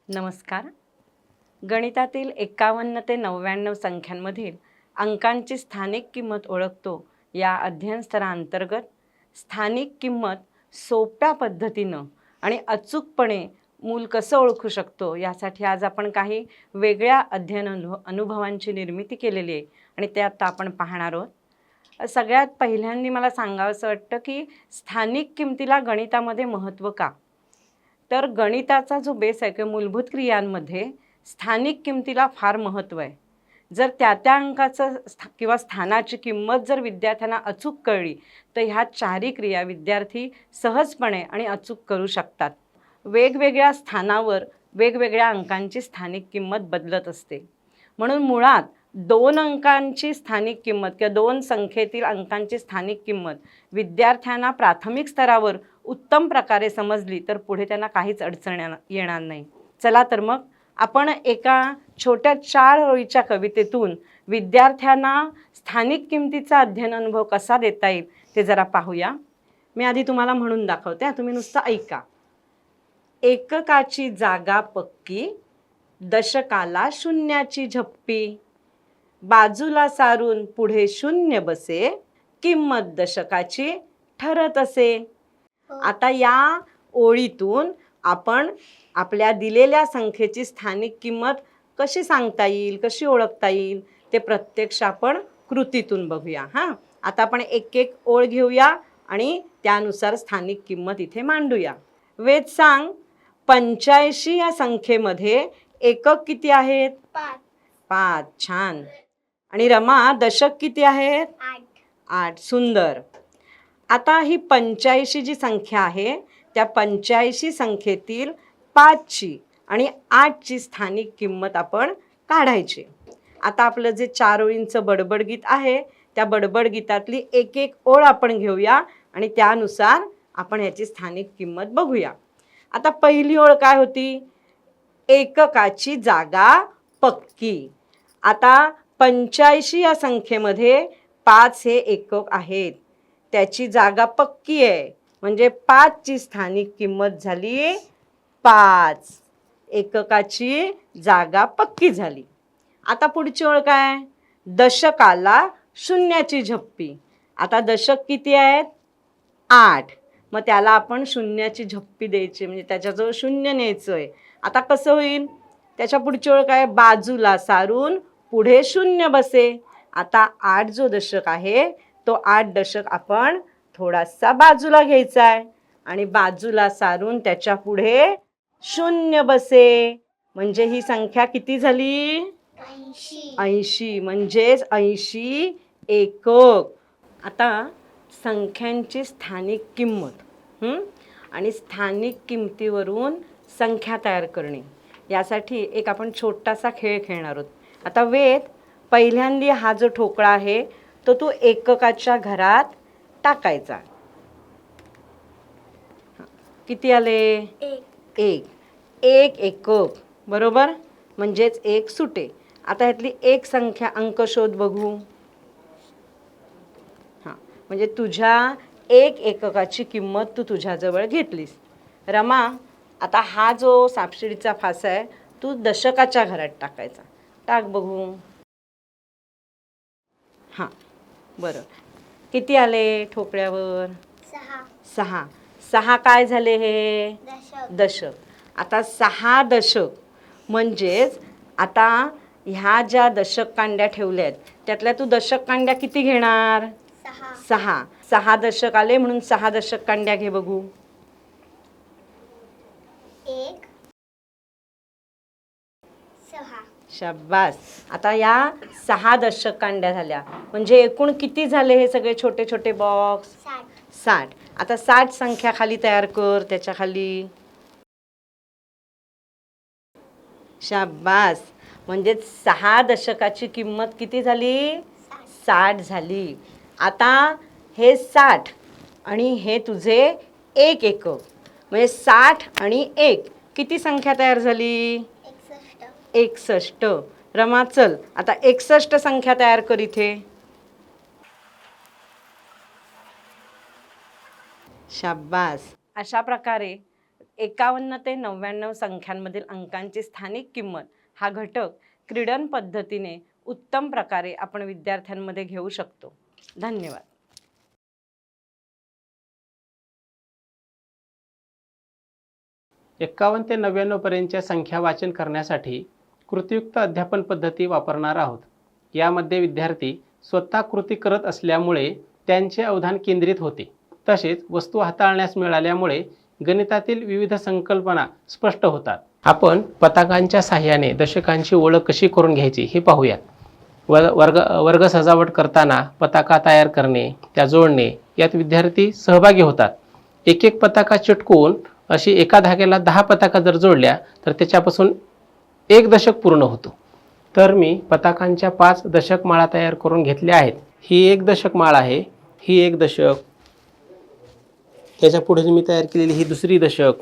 नमस्कार. गणितातील 51 ते 99 संख्यांमधील अंकांची स्थानिक किंमत ओळखतो या अध्ययन स्तराअंतर्गत स्थानिक किंमत सोप्या पद्धतीनं आणि अचूकपणे मूल कसं ओळखू शकतो यासाठी आज आपण काही वेगळ्या अध्ययन अनुभवांची निर्मिती केलेली आहे आणि ते आता आपण पाहणार आहोत. सगळ्यात पहिल्यांदा मला सांगावंसं वाटतं की स्थानिक किमतीला गणितामध्ये महत्त्व का? तर गणिताचा जो बेस आहे किंवा मूलभूत क्रियांमध्ये स्थानिक किमतीला फार महत्त्व आहे. जर त्या अंकाचं किंवा स्थानाची किंमत जर विद्यार्थ्यांना अचूक कळली तर ह्या चारही क्रिया विद्यार्थी सहजपणे आणि अचूक करू शकतात. वेगवेगळ्या स्थानावर वेगवेगळ्या अंकांची स्थानिक किंमत बदलत असते. म्हणून मुळात 2 अंकांची स्थानिक किंमत किंवा 2 संख्येतील अंकांची स्थानिक किंमत विद्यार्थ्यांना प्राथमिक स्तरावर उत्तम प्रकारे समजली तर पुढे त्यांना काहीच अडचण येणार नाही. चला तर मग आपण एका छोट्या 4 ओळीच्या कवितेतून विद्यार्थ्यांना स्थानिक किमतीचा अध्ययन अनुभव कसा देता येईल ते जरा पाहूया. मी आधी तुम्हाला म्हणून दाखवते, तुम्ही नुसतं ऐका. एककाची जागा पक्की, दशकाला शून्याची झप्पी, बाजूला सारून पुढे शून्य बसे, किंमत दशकाची ठरत असे. आता या ओळीतून आपण आपल्या दिलेल्या संख्येची स्थानिक किंमत कशी सांगता येईल, कशी ओळखता येईल ते प्रत्यक्ष आपण कृतीतून बघूया. आता आपण एक एक ओळ घेऊया आणि त्यानुसार स्थानिक किंमत इथे मांडूया. वेद सांग, 85 या संख्येमध्ये एकक किती आहेत? 5. छान. आणि रमा, दशक किती आहेत? 8. सुंदर. आता ही 85 जी संख्या आहे त्या 85 संख्येतील 5ची आणि 8ची स्थानिक किंमत आपण काढायची. आता आपलं जे 4 ओळींचं बडबड गीत आहे त्या बडबड गीतातली एक एक ओळ आपण घेऊया आणि त्यानुसार आपण याची स्थानिक किंमत बघूया. आता पहिली ओळ काय होती? एककाची जागा पक्की. आता 85 या संख्येमध्ये 5 हे एकक आहेत, त्याची जागा पक्की आहे म्हणजे 5ची स्थानिक किंमत झाली 5. एककाची जागा पक्की झाली. आता पुढची ओळ काय? दशकाला शून्याची झप्पी. आता दशक किती आहेत? 8. मग त्याला आपण शून्याची झप्पी द्यायची म्हणजे त्याच्याजवळ शून्य न्यायचं आहे. आता कसं होईल? त्याच्या पुढची ओळ काय? बाजूला सारून पुढे शून्य बसे. आता 8 जो दशक आहे तो 8 दशक आपण थोडासा बाजूला घ्यायचा आहे आणि बाजूला सारून त्याच्या पुढे शून्य बसे. म्हणजे ही संख्या किती झाली? 80. म्हणजेच 80 एकक. आता संख्यांची स्थानिक किंमत आणि स्थानिक किमतीवरून संख्या तयार करणे यासाठी एक आपण छोटासा खेळ खेळणार आहोत. आता वेद, पहिल्यांदा हा जो ठोकळा आहे तो तू एककाच्या घरात टाकायचा. किती आले? 1. एक एकक, बरोबर, म्हणजेच 1 सुटे. आता ह्यातली एक संख्या अंक शोध बघू. म्हणजे तुझ्या एक एककाची किंमत तू तुझ्याजवळ घेतलीस. रमा, आता हा जो सापशिडीचा फासा आहे तू दशकाच्या घरात टाकायचा. टाक बघू. बरं. किती आले ठोकळ्यावर? 6. 6 काय झाले? हे दशक. आता 6 दशक म्हणजेच आता ह्या ज्या दशक कांड्या ठेवल्या आहेत त्यातल्या तू दशक कांड्या किती घेणार? 6. 6 दशक आले म्हणून 6 दशक कांड्या घे बघू. 1, 6. शाबास. आता या 6 दशक कांड्या झाल्या म्हणजे एकूण किती झाले हे सगळे छोटे छोटे बॉक्स? 60. आता 60 संख्या खाली तयार कर, त्याच्या खाली. शाबास. म्हणजे 6 दशकाची किंमत किती झाली? 60 झाली. आता हे 60 आणि हे तुझे एक एकक म्हणजे 60 आणि 1 किती संख्या तयार झाली? 61. रमा, चल आता 61 संख्या तयार कर इथे. शाबास. अशा प्रकारे 51 ते 99 संख्यांमधील अंकांची स्थानिक किंमत हा घटक क्रीडन पद्धतीने उत्तम प्रकारे आपण विद्यार्थ्यांमध्ये घेऊ शकतो. धन्यवाद. 51 ते 99 पर्यंतच्या संख्या वाचन करण्यासाठी कृतीयुक्त अध्यापन पद्धती वापरणार आहोत. यामध्ये विद्यार्थी स्वतः कृती करत असल्यामुळे त्यांचे अवधान केंद्रित होते. तसेच वस्तू हाताळण्यास मिळाल्यामुळे गणितातील विविध संकल्पना स्पष्ट होतात. आपण पताकांच्या साहाय्याने दशकांची ओळख कशी करून घ्यायची हे पाहूया. वर्ग सजावट करताना पताका तयार करणे, त्या जोडणे यात विद्यार्थी सहभागी होतात. एक एक पताका चिटकवून अशी एका धाग्याला 10 पताका जर जोडल्या तर त्याच्यापासून एक दशक पूर्ण होतो. तर मी पताकांच्या 5 दशक माळा तयार करून घेतल्या आहेत. ही एक दशक माळ आहे, ही एक दशक, त्याच्या पुढे मी तयार केलेली ही दुसरी दशक,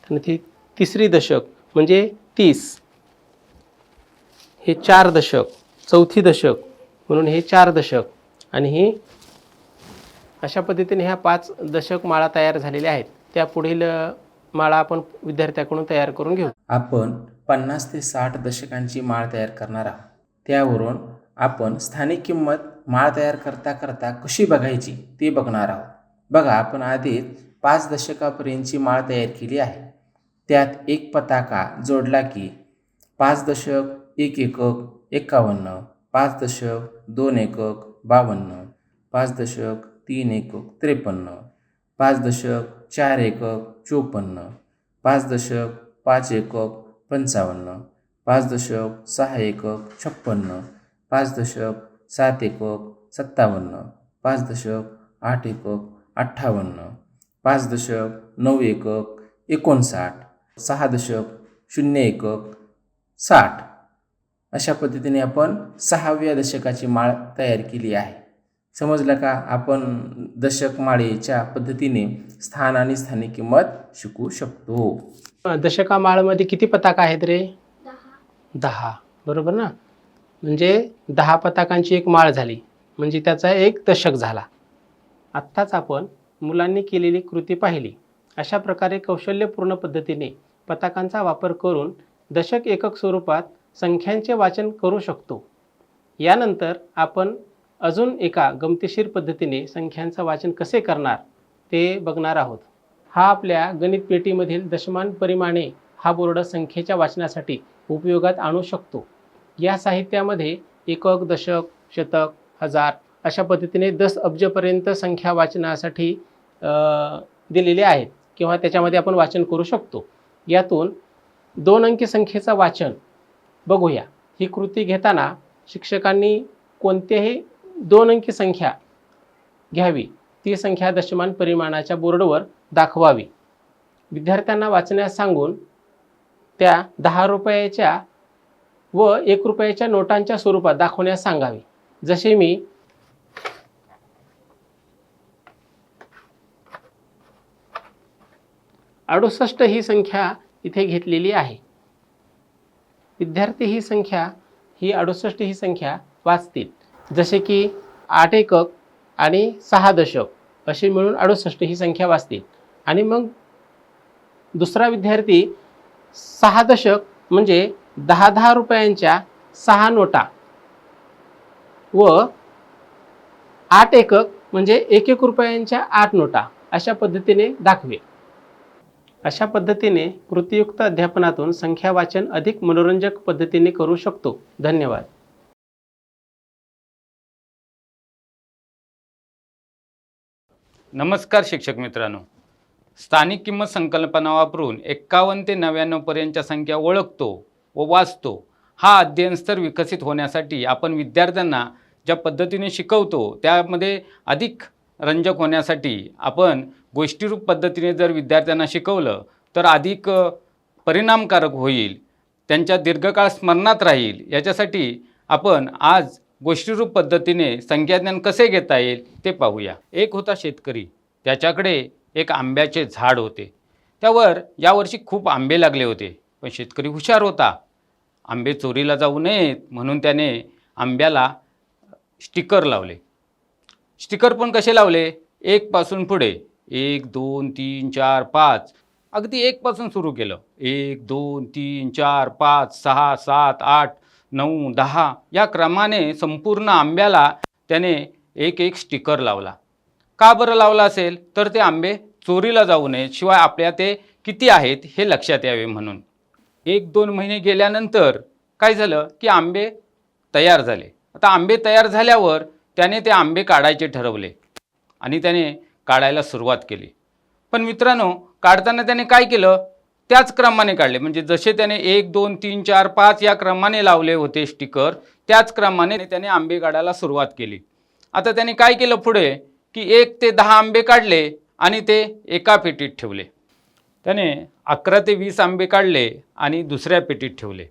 आणि ती तिसरी दशक म्हणजे 30, हे 4 दशक, चौथी दशक म्हणून हे 4 दशक, आणि ही अशा पद्धतीने ह्या 5 दशक माळा तयार झालेल्या आहेत. त्या पुढील माळा आपण विद्यार्थ्याकडून तयार करून घेऊ. आपण 50 ते 60 दशकांची माळ तयार करणार आहोत. त्यावरून आपण स्थानिक किंमत माळ तयार करता करता कशी बघायची ते बघणार आहोत. बघा, आपण आधीच 5 दशकापर्यंतची माळ तयार केली आहे. त्यात एक पताका जोडला की 5 दशक 1 एकक 51, 5 दशक 2 एकक 52, 5 दशक 3 एकक 53, 5 दशक 4 एकक 54, 5 दशक 5 एकक 55, 5 दशक 6 एकक 56, 5 दशक 7 एकक 57, 5 दशक 8 एकक 58, 5 दशक 9 एकक 59, 6 दशक 0 एकक 60. अशा पद्धतीने आपण 6व्या दशकाची माळ तयार केली आहे. समजलं का? आपण दशक माळेच्या पद्धतीने स्थान आणि स्थानिक किंमत शिकू शकतो. दशका माळमध्ये किती पताका आहेत रे? 10. बरोबर ना? म्हणजे 10 पताकांची एक माळ झाली, म्हणजे त्याचा एक दशक झाला. आत्ताच आपण मुलांनी केलेली कृती पाहिली. अशा प्रकारे कौशल्यपूर्ण पद्धतीने पताकांचा वापर करून दशक एकक स्वरूपात संख्यांचे वाचन करू शकतो. यानंतर आपण अजून एका गमतीशीर पद्धतीने संख्यांचं वाचन कसे करणार ते बघणार आहोत. हा आपल्या गणित पेटीमधील दशमान परिमाणे हा बोर्ड संख्येच्या वाचनासाठी उपयोगात आणू शकतो. या साहित्यामध्ये एकक, दशक, शतक, हजार अशा पद्धतीने 10 अब्जपर्यंत संख्या वाचनासाठी दिलेले आहेत किंवा त्याच्यामध्ये आपण वाचन करू शकतो. यातून 2 अंकी संख्येचं वाचन बघूया. ही कृती घेताना शिक्षकांनी कोणत्याही 2 अंकी संख्या घ्यावी, ती संख्या दशमान परिमाणाच्या बोर्डवर दाखवावी. विद्यार्थ्यांना वाचण्यास सांगून त्या 10 रुपयाच्या व 1 रुपयाच्या नोटांच्या स्वरूपात दाखवण्यास सांगावी. जसे मी 68 ही संख्या इथे घेतलेली आहे. विद्यार्थी ही 68 ही संख्या वाचतील. जसे की 8 एकक आणि 6 दशक अशी मिळून 68 ही संख्या वाचतील. आणि मग दुसरा विद्यार्थी 6 दशक म्हणजे 10 रुपयांच्या 6 नोटा व 8 एकक म्हणजे 1 रुपयांच्या 8 नोटा अशा पद्धतीने दाखवेल. अशा पद्धतीने कृतीयुक्त अध्यापनातून संख्या वाचन अधिक मनोरंजक पद्धतीने करू शकतो. धन्यवाद. नमस्कार शिक्षक मित्रांनो. स्थानिक किंमत संकल्पना वापरून 51 ते 99 पर्यंतच्या संख्या ओळखतो व वाचतो हा अध्ययन स्तर विकसित होण्यासाठी आपण विद्यार्थ्यांना ज्या पद्धतीने शिकवतो त्यामध्ये अधिक रंजक होण्यासाठी आपण गोष्टीरूप पद्धतीने जर विद्यार्थ्यांना शिकवलं तर अधिक परिणामकारक होईल, त्यांच्या दीर्घकाळ स्मरणात राहील. याच्यासाठी आपण आज गोष्टीरूप पद्धतीने संख्याज्ञान कसे घेता येईल ते पाहूया. एक होता शेतकरी, त्याच्याकडे एक आंब्याचे झाड होते. त्यावर यावर्षी खूप आंबे लागले होते, पण शेतकरी हुशार होता. आंबे चोरीला जाऊ नयेत म्हणून त्याने आंब्याला स्टिकर लावले. स्टिकर पण कसे लावले? 1 पासून पुढे 1 2 3 4 5 अगदी 1 पासून सुरू केलं. 1 2 3 4 5 6 7 8 9 10 या क्रमाने संपूर्ण आंब्याला त्याने एक एक स्टिकर लावला. का बरं लावला असेल? तर ते आंबे चोरीला जाऊ नयेत, शिवाय आपल्या ते किती आहेत हे लक्षात यावे म्हणून. 1-2 महिने गेल्यानंतर काय झालं की आंबे तयार झाले. आता आंबे तयार झाल्यावर त्याने ते आंबे काढायचे ठरवले आणि त्याने काढायला सुरुवात केली. पण मित्रांनो, काढताना त्याने काय केलं? त्याच क्रमाने काढले. म्हणजे जसे त्याने 1 2 3 4 5 या क्रमाने लावले होते स्टिकर, त्याच क्रमाने त्याने आंबे काढायला सुरुवात केली. आता त्याने काय केलं पुढे की 1 ते 10 आंबे काढले आणि ते एका पेटीत ठेवले. त्याने 11 ते 20 आंबे काढले आणि दुसऱ्या पेटीत ठेवले.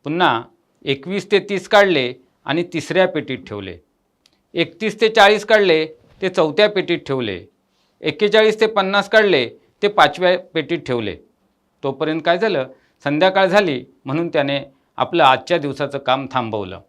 पुन्हा 21 ते 30 काढले आणि तिसऱ्या पेटीत ठेवले. 31 ते 40 काढले, ते चौथ्या पेटीत ठेवले. 41 ते 50 काढले, ते 5व्या पेटीत ठेवले. तोपर्यंत काय झालं? संध्याकाळ झाली म्हणून त्याने आपलं आजच्या दिवसाचं काम थांबवलं.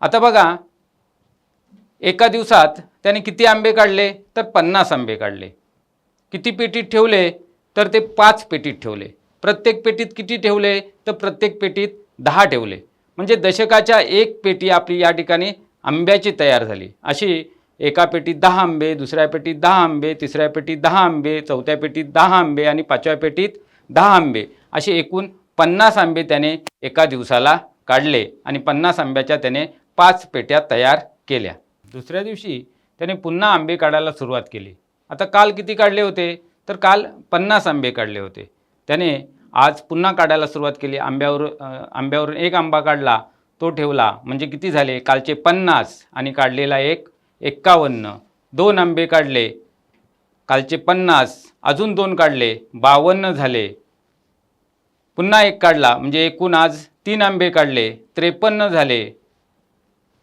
आता बघा, एका दिवसात त्याने किती आंबे काढले? तर 50 आंबे काढले. किती पेटीत ठेवले? तर ते 5 पेटीत ठेवले. प्रत्येक पेटीत किती ठेवले? तर प्रत्येक पेटीत 10 ठेवले. म्हणजे दशकाच्या एक पेटी आपली या ठिकाणी आंब्याची तयार झाली. अशी एका पेटीत 10 आंबे, दुसऱ्या पेटीत 10 आंबे, तिसऱ्या पेटीत 10 आंबे, चौथ्या पेटीत 10 आंबे आणि 5व्या पेटीत 10 आंबे, असे एकूण 50 आंबे त्याने एका दिवसाला काढले आणि 50 आंब्याच्या त्याने 5 पेट्या तयार केल्या. दुसऱ्या दिवशी त्याने पुन्हा आंबे काढायला सुरुवात केली. आता काल किती काढले होते? तर काल 50 आंबे काढले होते. त्याने आज पुन्हा काढायला सुरुवात केली. आंब्यावरून एक आंबा काढला, तो ठेवला. म्हणजे किती झाले? कालचे 50 आणि काढलेला एक 51. 2 आंबे काढले, कालचे 50, अजून 2 काढले, 52 झाले. पुन्हा एक काढला, म्हणजे एकूण आज 3 आंबे काढले, 53 झाले.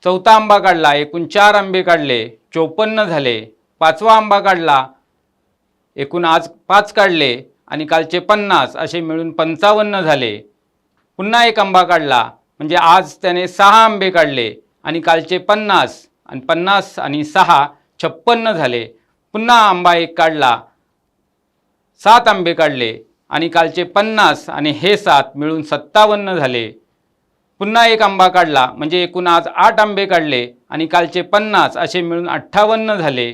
चौथा आंबा काढला, एकूण 4 आंबे काढले, 54 झाले. 5वा आंबा काढला, एकूण आज 5 काढले आणि कालचे 50, असे मिळून 55 झाले. पुन्हा एक आंबा काढला, म्हणजे आज त्याने 6 आंबे काढले आणि कालचे 50 आणि 50 आणि 6 56 झाले. पुन्हा आंबा एक काढला, 7 आंबे काढले आणि कालचे 50 आणि हे 7 मिळून 57 झाले. पुन्हा एक आंबा काढला, म्हणजे एकूण आज 8 आंबे काढले आणि कालचे 50, असे मिळून 58 झाले.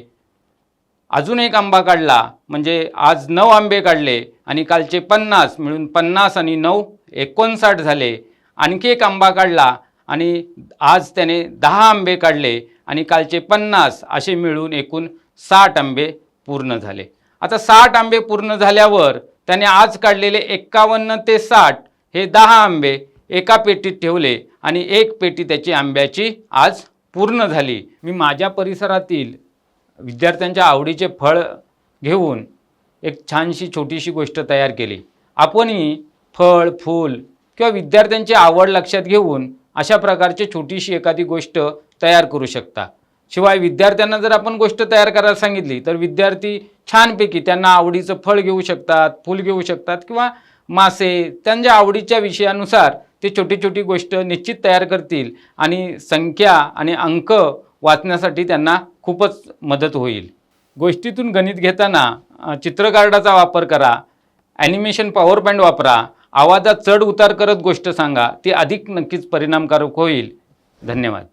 अजून एक आंबा काढला, म्हणजे आज 9 आंबे काढले आणि कालचे 50 मिळून 50 आणि 9 59 झाले. आणखी एक आंबा काढला आणि आज त्याने 10 आंबे काढले आणि कालचे 50, असे मिळून एकूण 60 आंबे पूर्ण झाले. आता 60 आंबे पूर्ण झाल्यावर त्याने आज काढलेले 51 ते 60 हे 10 आंबे एका पेटीत ठेवले आणि एक पेटी त्याची आंब्याची आज पूर्ण झाली. मी माझ्या परिसरातील विद्यार्थ्यांच्या आवडीचे फळ घेऊन एक छानशी छोटीशी गोष्ट तयार केली. आपणही फळ, फूल किंवा विद्यार्थ्यांची आवड लक्षात घेऊन अशा प्रकारची छोटीशी एखादी गोष्ट तयार करू शकता. शिवाय विद्यार्थ्यांना जर आपण गोष्ट तयार करायला सांगितली तर विद्यार्थी छानपैकी त्यांना आवडीचं फळ घेऊ शकतात, फूल घेऊ शकतात किंवा मासे, त्यांच्या आवडीच्या विषयानुसार ते छोटी छोटी गोष्ट निश्चित तयार करतील आणि संख्या आणि अंक वाचण्यासाठी त्यांना खूपच मदत होईल. गोष्टीतून गणित घेताना चित्रकार्डाचा वापर करा, ॲनिमेशन पॉवर पॉईंट वापरा, आवाजात चढ उतार करत गोष्ट सांगा, ती अधिक नक्कीच परिणामकारक होईल. धन्यवाद.